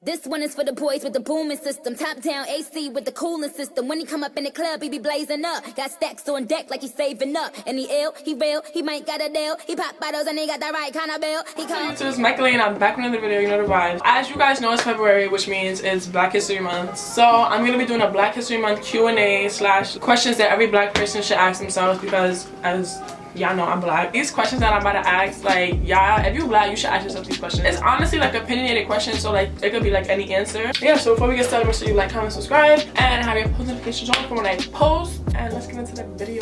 This one is for the boys with the booming system. Top down AC with the cooling system. When he come up in the club, he be blazing up. Got stacks on deck like he's saving up. And he ill, he real, he might got a deal. He pop bottles and he got the right kind of bill. He comes. So it's Michael and I'm back with another video, you know the vibes. As you guys know, it's February, which means it's Black History Month. So I'm gonna be doing a Black History Month Q&A / questions that every black person should ask themselves, because as y'all know I'm black. These questions that I'm about to ask, like, y'all, if you black, you should ask yourself these questions. It's honestly like opinionated questions, so like it could be like any answer. Yeah, so before we get started, make sure you like, comment, subscribe, and have your post notifications on for when I post. And let's get into the video.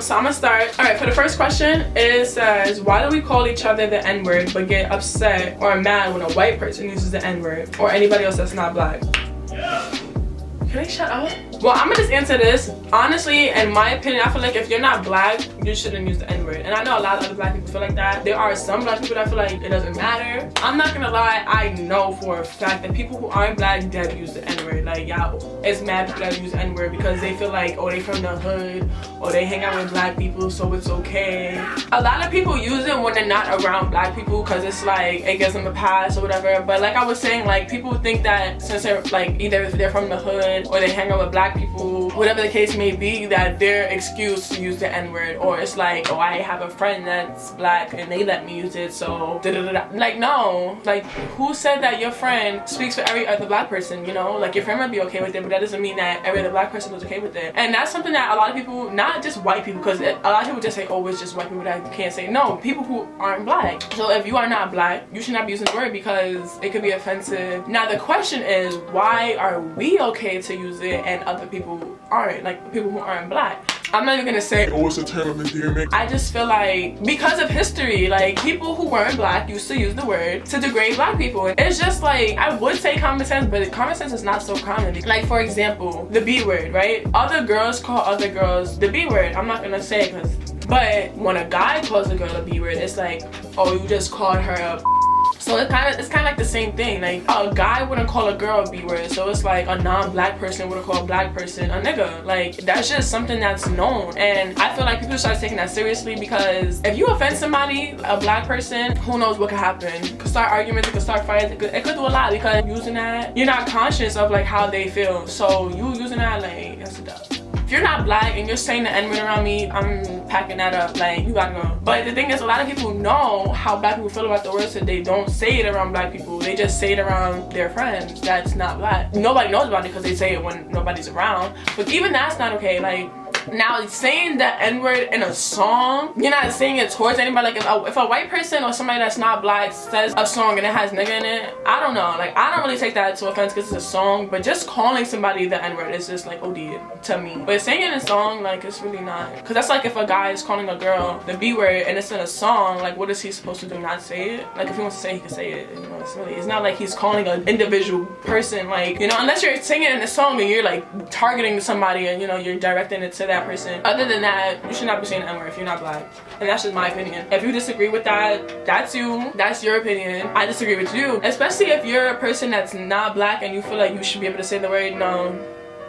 So I'm gonna start. Alright, for the first question, it says, why do we call each other the N-word but get upset or mad when a white person uses the N-word or anybody else that's not black? Can they shut up? Well, I'm gonna just answer this. Honestly, in my opinion, I feel like if you're not black, you shouldn't use the N-word. And I know a lot of other black people feel like that. There are some black people that feel like it doesn't matter. I'm not gonna lie, I know for a fact that people who aren't black dead use the N-word. Like, y'all, it's mad people that use the N-word because they feel like, oh, they from the hood, or they hang out with black people, so it's okay. A lot of people use it when they're not around black people because it's like, it gives them a pass or whatever. But like I was saying, like, people think that since they're like, either if they're from the hood or they hang out with black people, whatever the case may be, that they're excused to use the N-word. Or it's like, oh, I have a friend that's black and they let me use it, so da-da-da-da. Like, no, like, who said that your friend speaks for every other black person, you know? Like, your friend might be okay with it, but that doesn't mean that every other black person is okay with it. And that's something that a lot of people, not just white people, because a lot of people just say, oh, it's just white people that you can't say. No, people who aren't black. So if you are not black, you should not be using the word because it could be offensive. Now the question is, why are we okay to use it and other people aren't, like people who aren't black? I'm not even gonna say, oh, it's a term of endearment. I just feel like because of history, like people who weren't black used to use the word to degrade black people. It's just like, I would say common sense, but common sense is not so common. Like, for example, the B word, right? Other girls call other girls the B word. I'm not gonna say it, but when a guy calls a girl a B word, it's like, oh, you just called her a. So it's kind of like the same thing. Like, a guy wouldn't call a girl a B-word, so it's like a non-black person wouldn't call a black person a nigga. Like, that's just something that's known. And I feel like people start taking that seriously, because if you offend somebody, a black person, who knows what could happen. It could start arguments, it could start fights, it could do a lot, because using that, you're not conscious of like how they feel. So you using that, like, that's a dub. If you're not black and you're saying the N-word around me, I'm packing that up. Like, you gotta go. But the thing is, a lot of people know how black people feel about the word, so they don't say it around black people. They just say it around their friends that's not black. Nobody knows about it because they say it when nobody's around. But even that's not okay. Like, now saying the N-word in a song, you're not saying it towards anybody. Like, if a white person or somebody that's not black says a song and it has nigga in it, I don't know. Like, I don't really take that to offense because it's a song, but just calling somebody the N-word is just like OD to me. But saying it in a song, like, it's really not. Because that's like if a guy is calling a girl the B-word and it's in a song, like, what is he supposed to do, not say it? Like, if he wants to say it, he can say it. You know, it's not like he's calling an individual person, like, you know, unless you're singing in a song and you're like targeting somebody and, you know, you're directing it to that person. Other than that, you should not be saying the N-word if you're not black. And that's just my opinion. If you disagree with that, that's you. That's your opinion. I disagree with you. Especially if you're a person that's not black and you feel like you should be able to say the word, no.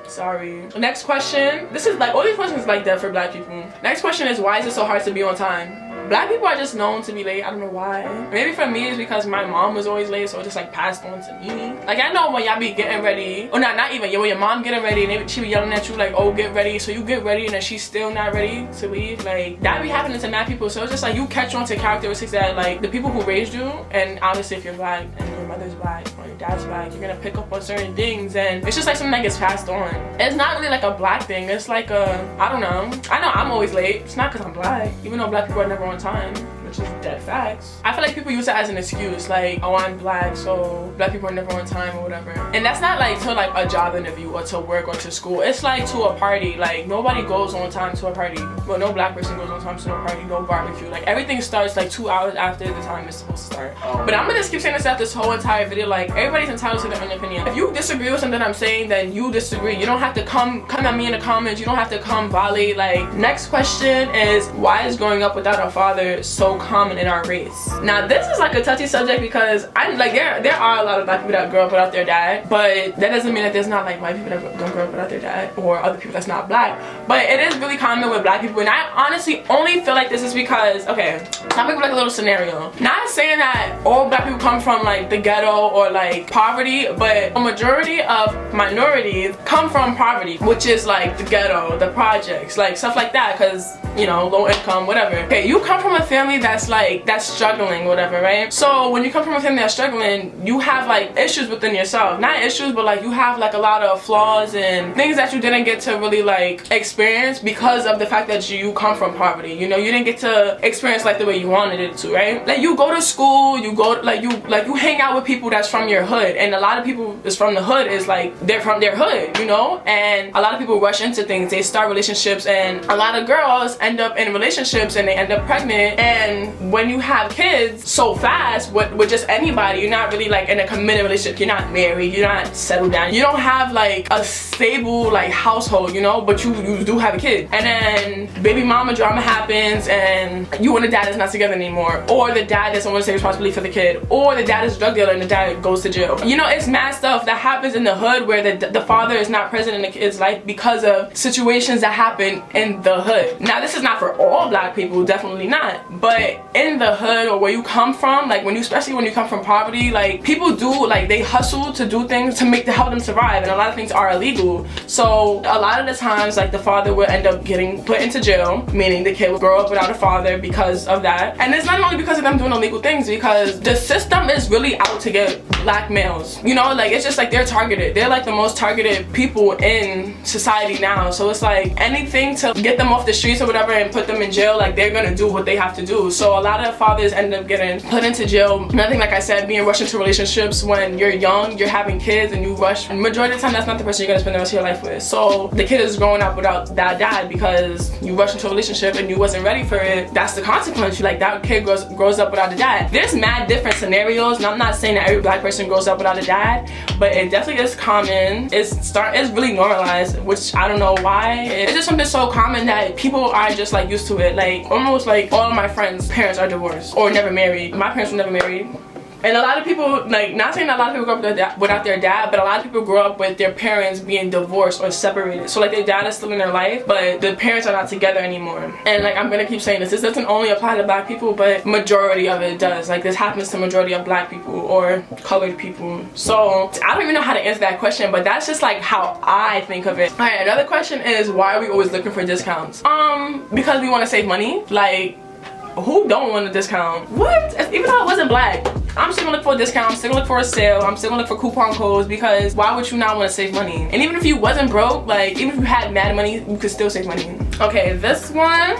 Sorry. Next question. This is like, all these questions like that for black people. Next question is, why is it so hard to be on time? Black people are just known to be late. I don't know why. Maybe for me it's because my mom was always late, so it just like passed on to me. Like, I know when y'all be getting ready, or not even, when your mom getting ready and she be yelling at you like, oh, get ready, so you get ready and then she's still not ready to leave. Like, that be happening to mad people. So it's just like, you catch on to characteristics that like the people who raised you, and obviously if you're black and your mother's black or your dad's black, you're gonna pick up on certain things, and it's just like something that gets passed on. It's not really like a black thing. It's like a, I don't know. I know I'm always late. It's not because I'm black, even though black people are never on time, which is dead facts. I feel like people use it as an excuse, like, oh, I'm black, so black people are never on time or whatever. And that's not like to like a job interview or to work or to school. It's like to a party. Like, nobody goes on time to a party. Well, no black person goes on time to a party, no barbecue. Like, everything starts like 2 hours after the time it's supposed to start. But I'm gonna just keep saying this throughout this whole entire video. Like, everybody's entitled to their own opinion. If you disagree with something I'm saying, then you disagree. You don't have to come at me in the comments. You don't have to come volley. Like, next question is, why is growing up without a father so so common in our race. Now this is like a touchy subject because I like there are a lot of black people that grow up without their dad, but that doesn't mean that there's not like white people that don't grow up without their dad or other people that's not black. But it is really common with black people, and I honestly only feel like this is because, okay, I'll make like a little scenario. Not saying that all black people come from like the ghetto or like poverty, but a majority of minorities come from poverty, which is like the ghetto, the projects, like stuff like that, because you know, low income, whatever. Okay, you come from a family that's struggling, whatever, right? So when you come from a family that's struggling, you have like issues within yourself. Not issues, but like you have like a lot of flaws and things that you didn't get to really like experience because of the fact that you come from poverty. You know, you didn't get to experience life the way you wanted it to, right? Like you go to school, you go like you hang out with people that's from your hood, and a lot of people is from the hood is like they're from their hood, you know? And a lot of people rush into things. They start relationships, and a lot of girls end up in relationships and they end up pregnant. And when you have kids so fast with just anybody, you're not really like in a committed relationship, you're not married, you're not settled down, you don't have like a stable like household, you know, but you do have a kid, and then baby mama drama happens and you and the dad is not together anymore, or the dad doesn't want to take responsibility for the kid, or the dad is a drug dealer and the dad goes to jail. You know, it's mad stuff that happens in the hood where the father is not present in the kid's life because of situations that happen in the hood. Now this is not for all black people, definitely not, but in the hood or where you come from, like especially when you come from poverty, like people do like they hustle to do things to help them survive, and a lot of things are illegal. So a lot of the times like the father will end up getting put into jail, meaning the kid will grow up without a father because of that. And it's not only because of them doing illegal things, because the system is really out to get black males, you know, like it's just like they're targeted. They're like the most targeted people in society now. So it's like anything to get them off the streets or whatever and put them in jail, like they're gonna do what they have to do. So a lot of fathers end up getting put into jail. Nothing, like I said, being rushed into relationships when you're young, you're having kids and you rush. And majority of the time that's not the person you're gonna spend the rest of your life with. So the kid is growing up without that dad because you rushed into a relationship and you wasn't ready for it. That's the consequence. Like that kid grows up without a dad. There's mad different scenarios, and I'm not saying that every black person grows up without a dad, but it definitely is common. It's really normalized, which I don't know why. It's just something so common that people are just like used to it. Like almost like all of my friends' parents are divorced or never married. My parents were never married. And a lot of people, like, not saying that a lot of people grow up without their dad, but a lot of people grow up with their parents being divorced or separated. So like their dad is still in their life, but the parents are not together anymore. And like I'm gonna keep saying this doesn't only apply to black people, but majority of it does. Like this happens to majority of black people or colored people. So I don't even know how to answer that question, but that's just like how I think of it. Alright, another question is, why are we always looking for discounts? Because we want to save money. Like, who don't want a discount? What? Even though I wasn't black, I'm still gonna look for a discount, I'm still gonna look for a sale, I'm still gonna look for coupon codes, because why would you not want to save money? And even if you wasn't broke, like even if you had mad money, you could still save money. Okay, this one,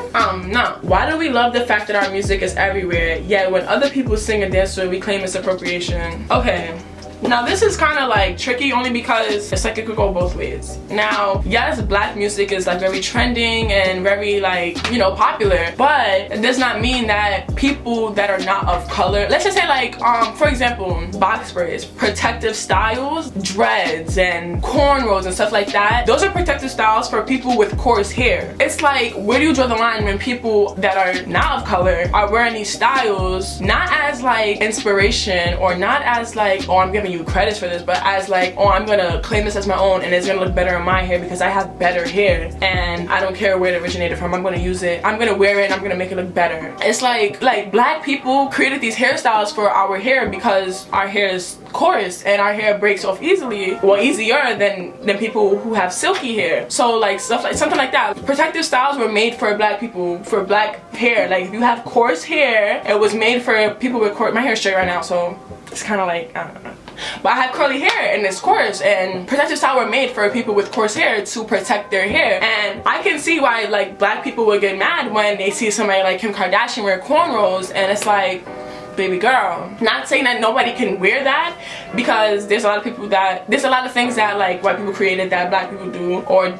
no. Why do we love the fact that our music is everywhere, yet when other people sing and dance to it, we claim it's appropriation? Okay. Now this is kind of like tricky only because it's like it could go both ways. Now yes, black music is like very trending and very like, you know, popular, but it does not mean that people that are not of color, let's just say like for example, box braids, protective styles, dreads and cornrows and stuff like that, those are protective styles for people with coarse hair. It's like, where do you draw the line when people that are not of color are wearing these styles not as like inspiration or not as like, oh, I'm giving you credits for this, but as like, oh, I'm gonna claim this as my own and it's gonna look better in my hair because I have better hair and I don't care where it originated from. I'm gonna use it, I'm gonna wear it, and I'm gonna make it look better. It's like black people created these hairstyles for our hair because our hair is coarse and our hair breaks off easily, well, easier than people who have silky hair. So like stuff like something like that. Protective styles were made for black people, for black hair. Like if you have coarse hair, it was made for people with coarse. My hair is straight right now, so it's kind of like, I don't know. But I have curly hair and it's coarse, and protective styles were made for people with coarse hair to protect their hair. And I can see why like black people would get mad when they see somebody like Kim Kardashian wear cornrows, and it's like, baby girl, not saying that nobody can wear that, because there's a lot of people that, there's a lot of things that like white people created that black people do or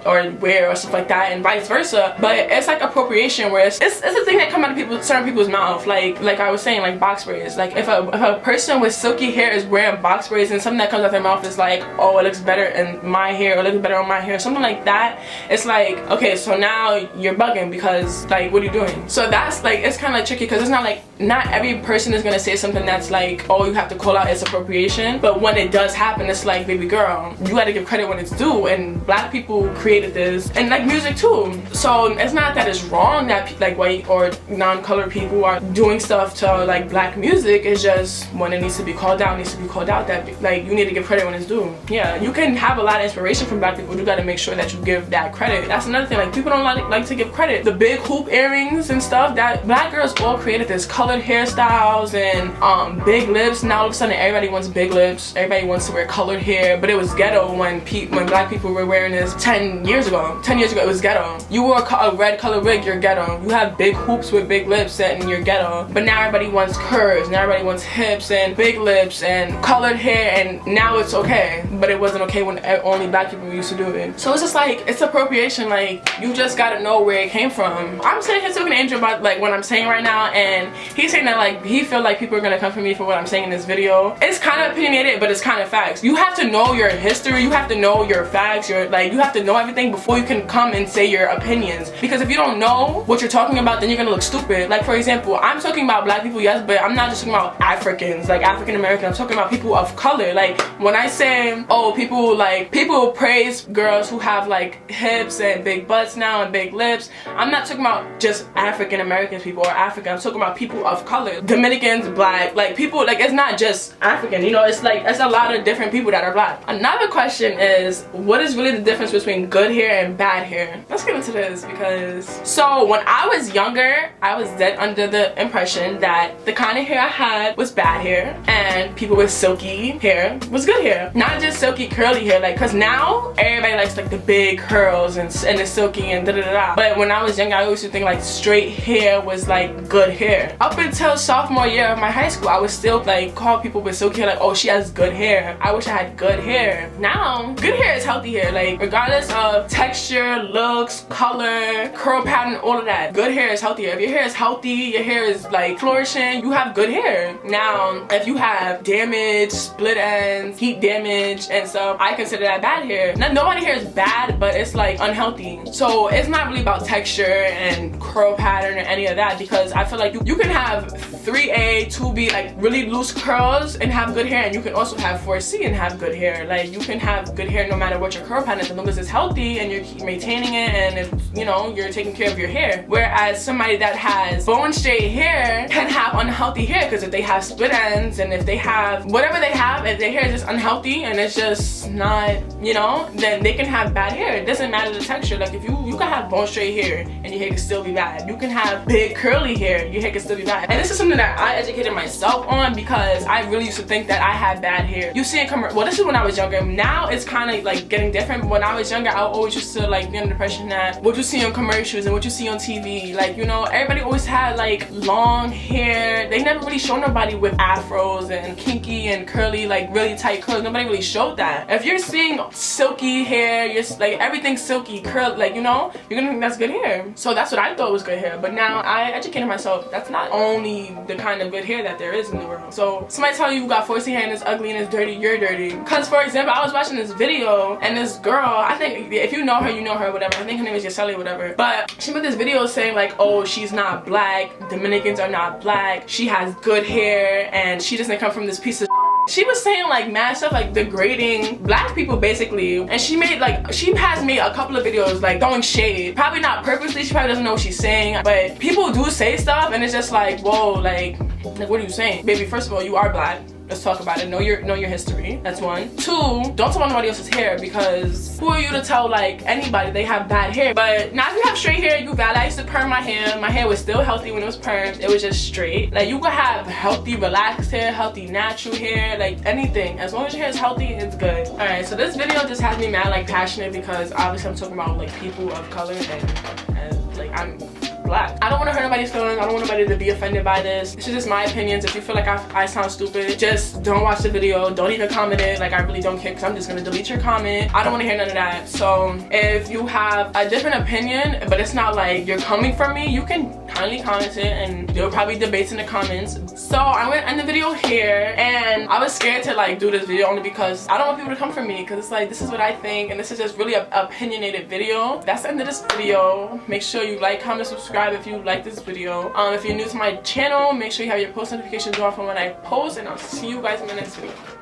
wear or stuff like that, and vice versa. But it's like appropriation, where it's a thing that come out of people, certain people's mouth, like I was saying, like box braids. Like if a person with silky hair is wearing box braids and something that comes out their mouth is like, oh, it looks better in my hair, or it looks better on my hair, something like that, it's like, okay, so now you're bugging, because like, what are you doing? So that's like, it's kind of like tricky, because it's not like, not every person is gonna say something that's like, oh, you have to call out it's appropriation. But when it does happen, it's like, baby girl, you gotta give credit when it's due, and black people created this, and like music too. So it's not that it's wrong that like white or non-colored people are doing stuff to like black music. It's just when it needs to be called out, it needs to be called out, that like you need to give credit when it's due. Yeah, you can have a lot of inspiration from black people, you gotta make sure that you give that credit. That's another thing, like people don't like to give credit. The big hoop earrings and stuff, that black girls all created this, colored hairstyles and big lips. Now all of a sudden everybody wants big lips, everybody wants to wear colored hair, but it was ghetto when black people were wearing this 10 years ago. 10 years ago it was ghetto. You wore a red color wig, you're ghetto. You have big hoops with big lips and you're ghetto. But now everybody wants curves, now everybody wants hips and big lips and colored hair, and now it's okay. But it wasn't okay when only black people used to do it. So it's just like, it's appropriation. Like, you just gotta know where it came from. I'm sitting here talking to Andrew about like what I'm saying right now, and he's saying that like he feel like people are gonna come for me for what I'm saying in this video. It's kind of opinionated, but it's kind of facts. You have to know your history, you have to know your facts, you have to know everything before you can come and say your opinions. Because if you don't know what you're talking about, then you're gonna look stupid. Like, for example, I'm talking about black people, yes, but I'm not just talking about Africans, like African American. I'm talking about people of color. Like, when I say, oh, people praise girls who have like hips and big butts now and big lips, I'm not talking about just African American people or African. I'm talking about people of color, Dominicans, black, like people, like it's not just African, you know, it's like, it's a lot of different people that are black. Another question is, what is really the difference between good hair and bad hair? Let's get into this, because so when I was younger, I was dead under the impression that the kind of hair I had was bad hair, and people with silky hair was good hair. Not just silky curly hair, like, cause now everybody likes like the big curls and the silky and da da da. But when I was young, I always used to think like straight hair was like good hair. Up until sophomore year of my high school, I would still like call people with silky hair like, oh, she has good hair. I wish I had good hair. Now, good hair is healthy hair. Like, regardless of texture, looks, color, curl pattern, all of that, good hair is healthy hair. If your hair is healthy, your hair is like flourishing, you have good hair. Now, if you have damage, split ends, heat damage and stuff, I consider that bad hair. Now, nobody hair is bad, but it's like unhealthy. So it's not really about texture and curl pattern or any of that, because I feel like you can have 3A, 2B, like really loose curls and have good hair, and you can also have 4C and have good hair. Like, you can have good hair no matter what your curl pattern is, as long as it's healthy and you're maintaining it and it's, you know, you're taking care of your hair. Whereas somebody that has bone straight hair can have unhealthy hair, because if they have split ends and if they have whatever they have, if their hair is just unhealthy and it's just not, you know, then they can have bad hair. It doesn't matter the texture. Like, if you can have bone straight hair and your hair can still be bad. You can have big curly hair, your hair can still be bad. And this is something that I educated myself on, because I really used to think that I had bad hair. You see it come, well, this is when I was younger. Now it's kind of like getting different. But when I was younger, I always used to like be under the impression that what you see on commercials and what you see on TV, like, you know, everybody always had like long hair. They never really show nobody with afros and kinky and curly, like really tight curls. Nobody really showed that. If you're seeing silky hair, you're like everything silky, curl, like, you know, you're gonna think that's good hair. So that's what I thought was good hair. But now I educated myself, that's not only the kind of good hair that there is in the world. So somebody tell you got 4C hair and it's ugly and it's dirty, you're dirty. Because, for example, I was watching this video and this girl, I think if you know her, you know her, whatever. I think her name is Yeseli, whatever. But she made this video saying like, oh, she's not black, Dominicans are not black, she has good hair, and she doesn't come from this piece of she was saying like mad stuff, like degrading black people basically. And she has made a couple of videos like throwing shade, probably not purposely, she probably doesn't know what she's saying, but people do say stuff and it's just like, whoa, like what are you saying? Baby, first of all, you are black. Let's talk about it. Know your history. That's one. Two, don't talk about nobody else's hair, because who are you to tell like anybody they have bad hair? But now if you have straight hair, you valid. I used to perm my hair. My hair was still healthy when it was permed. It was just straight. Like, you could have healthy relaxed hair, healthy natural hair, like anything. As long as your hair is healthy, it's good. Alright, so this video just has me mad like passionate, because obviously I'm talking about like people of color and like I'm black. I don't want to hurt anybody's feelings. I don't want nobody to be offended by this. This is just my opinions. If you feel like I sound stupid, just don't watch the video. Don't even comment it. Like, I really don't care, because I'm just gonna delete your comment. I don't want to hear none of that. So if you have a different opinion, but it's not like you're coming from me, you can kindly comment it, and there'll probably be debates in the comments. So I'm gonna end the video here, and I was scared to like do this video only because I don't want people to come for me, because it's like, this is what I think, and this is just really an opinionated video. That's the end of this video. Make sure you like, comment, subscribe if you like this video. If you're new to my channel, make sure you have your post notifications on for when I post, and I'll see you guys in the next video.